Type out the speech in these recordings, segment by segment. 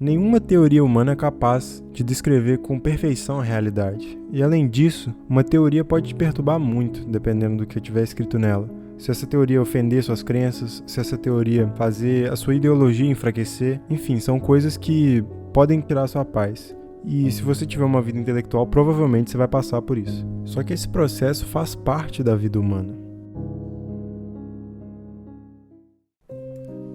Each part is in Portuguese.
Nenhuma teoria humana é capaz de descrever com perfeição a realidade. E além disso, uma teoria pode te perturbar muito, dependendo do que tiver escrito nela. Se essa teoria ofender suas crenças, se essa teoria fazer a sua ideologia enfraquecer, enfim, são coisas que podem tirar sua paz. E se você tiver uma vida intelectual, provavelmente você vai passar por isso. Só que esse processo faz parte da vida humana.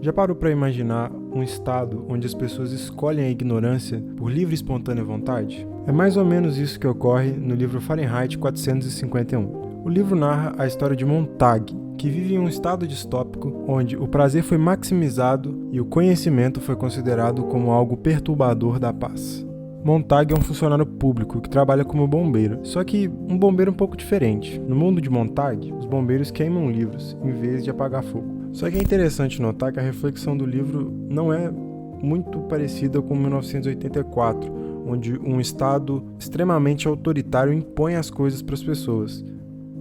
Já parou para imaginar um estado onde as pessoas escolhem a ignorância por livre e espontânea vontade? É mais ou menos isso que ocorre no livro Fahrenheit 451. O livro narra a história de Montag, que vive em um estado distópico onde o prazer foi maximizado e o conhecimento foi considerado como algo perturbador da paz. Montag é um funcionário público que trabalha como bombeiro, só que um bombeiro um pouco diferente. No mundo de Montag, os bombeiros queimam livros em vez de apagar fogo. Só que é interessante notar que a reflexão do livro não é muito parecida com 1984, onde um Estado extremamente autoritário impõe as coisas para as pessoas.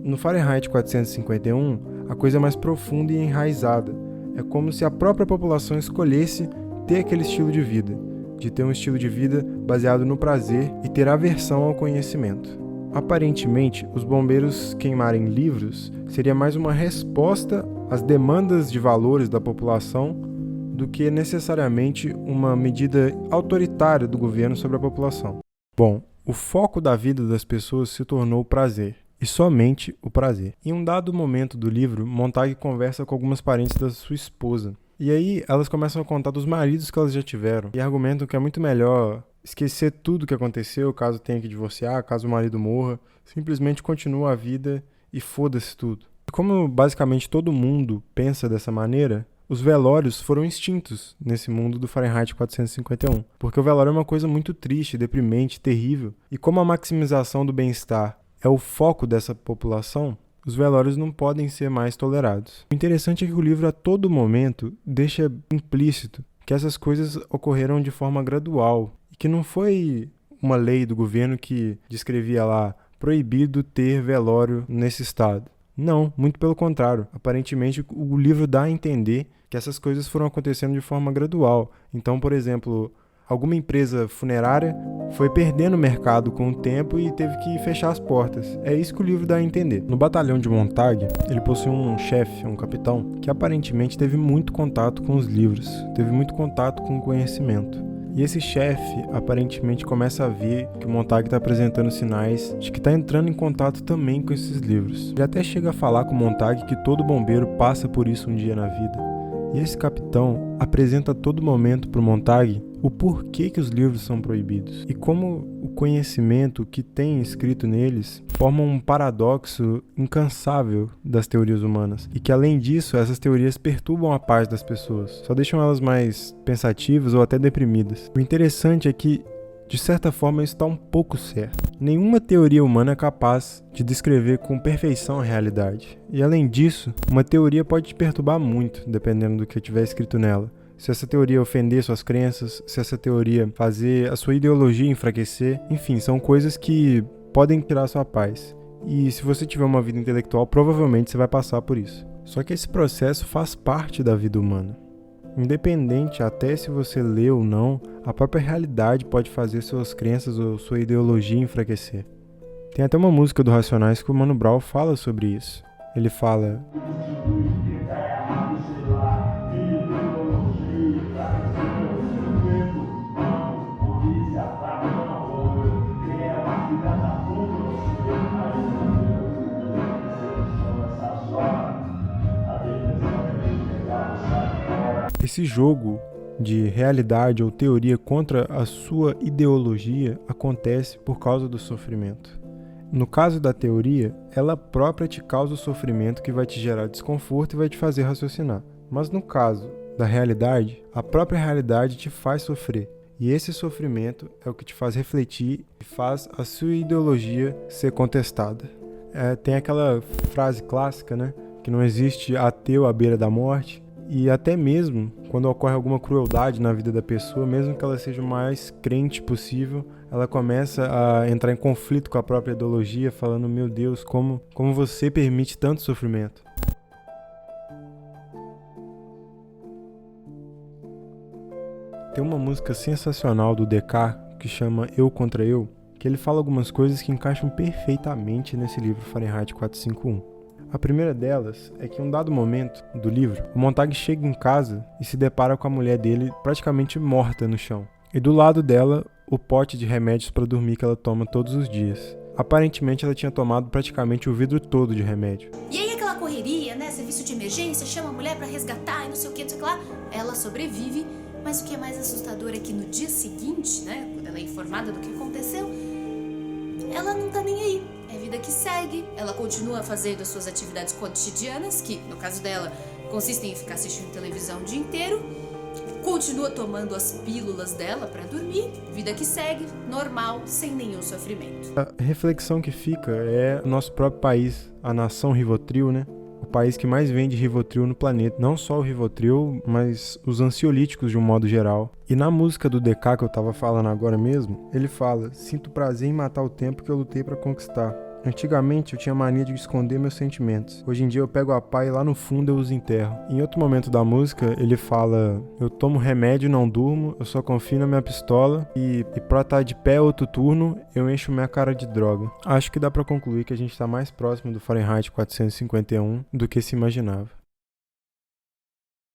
No Fahrenheit 451, a coisa é mais profunda e enraizada. É como se a própria população escolhesse ter aquele estilo de vida, de ter um estilo de vida baseado no prazer e ter aversão ao conhecimento. Aparentemente, os bombeiros queimarem livros seria mais uma resposta às demandas de valores da população do que necessariamente uma medida autoritária do governo sobre a população. Bom, o foco da vida das pessoas se tornou o prazer, e somente o prazer. Em um dado momento do livro, Montag conversa com algumas parentes da sua esposa. E aí elas começam a contar dos maridos que elas já tiveram e argumentam que é muito melhor esquecer tudo o que aconteceu, caso tenha que divorciar, caso o marido morra, simplesmente continua a vida e foda-se tudo. E como basicamente todo mundo pensa dessa maneira, os velórios foram extintos nesse mundo do Fahrenheit 451, porque o velório é uma coisa muito triste, deprimente, terrível, e como a maximização do bem-estar é o foco dessa população, os velórios não podem ser mais tolerados. O interessante é que o livro a todo momento deixa implícito que essas coisas ocorreram de forma gradual e que não foi uma lei do governo que descrevia lá proibido ter velório nesse estado. Não, muito pelo contrário. Aparentemente o livro dá a entender que essas coisas foram acontecendo de forma gradual. Então, por exemplo, alguma empresa funerária foi perdendo mercado com o tempo e teve que fechar as portas. É isso que o livro dá a entender. No batalhão de Montag, ele possui um chefe, um capitão, que aparentemente teve muito contato com os livros, teve muito contato com o conhecimento. E esse chefe aparentemente começa a ver que o Montag está apresentando sinais de que está entrando em contato também com esses livros. Ele até chega a falar com o Montag que todo bombeiro passa por isso um dia na vida. E esse capitão apresenta a todo momento para o Montag o porquê que os livros são proibidos e como o conhecimento que tem escrito neles forma um paradoxo incansável das teorias humanas e que, além disso, essas teorias perturbam a paz das pessoas, só deixam elas mais pensativas ou até deprimidas. O interessante é que, de certa forma, isso está um pouco certo. Nenhuma teoria humana é capaz de descrever com perfeição a realidade. E além disso, uma teoria pode te perturbar muito, dependendo do que tiver escrito nela. Se essa teoria ofender suas crenças, se essa teoria fazer a sua ideologia enfraquecer, enfim, são coisas que podem tirar sua paz. E se você tiver uma vida intelectual, provavelmente você vai passar por isso. Só que esse processo faz parte da vida humana. Independente até se você lê ou não, a própria realidade pode fazer suas crenças ou sua ideologia enfraquecer. Tem até uma música do Racionais que o Mano Brown fala sobre isso. Ele fala: esse jogo de realidade ou teoria contra a sua ideologia acontece por causa do sofrimento. No caso da teoria, ela própria te causa o sofrimento que vai te gerar desconforto e vai te fazer raciocinar. Mas no caso da realidade, a própria realidade te faz sofrer. E esse sofrimento é o que te faz refletir e faz a sua ideologia ser contestada. Tem aquela frase clássica, né? Que não existe ateu à beira da morte. E até mesmo quando ocorre alguma crueldade na vida da pessoa, mesmo que ela seja o mais crente possível, ela começa a entrar em conflito com a própria ideologia, falando: meu Deus, como você permite tanto sofrimento? Tem uma música sensacional do DK que chama Eu Contra Eu, que ele fala algumas coisas que encaixam perfeitamente nesse livro Fahrenheit 451. A primeira delas é que em um dado momento do livro, o Montag chega em casa e se depara com a mulher dele praticamente morta no chão. E do lado dela, o pote de remédios para dormir que ela toma todos os dias. Aparentemente ela tinha tomado praticamente o vidro todo de remédio. E aí aquela correria, né? Serviço de emergência, chama a mulher pra resgatar e não sei o que, não sei o que lá. Ela sobrevive, mas o que é mais assustador é que no dia seguinte, né? Quando ela é informada do que aconteceu, ela não tá nem aí. É vida que segue, ela continua fazendo as suas atividades cotidianas, que no caso dela consistem em ficar assistindo televisão o dia inteiro. Continua tomando as pílulas dela pra dormir, vida que segue, normal, sem nenhum sofrimento. A reflexão que fica é o nosso próprio país, a nação Rivotril, né? O país que mais vende Rivotril no planeta. Não só o Rivotril, mas os ansiolíticos de um modo geral. E na música do DK que eu tava falando agora mesmo, ele fala: sinto prazer em matar o tempo que eu lutei pra conquistar. Antigamente eu tinha mania de esconder meus sentimentos. Hoje em dia eu pego a pá e lá no fundo eu os enterro. Em outro momento da música ele fala: eu tomo remédio e não durmo, eu só confio na minha pistola e pra estar de pé outro turno eu encho minha cara de droga. Acho que dá pra concluir que a gente tá mais próximo do Fahrenheit 451 do que se imaginava.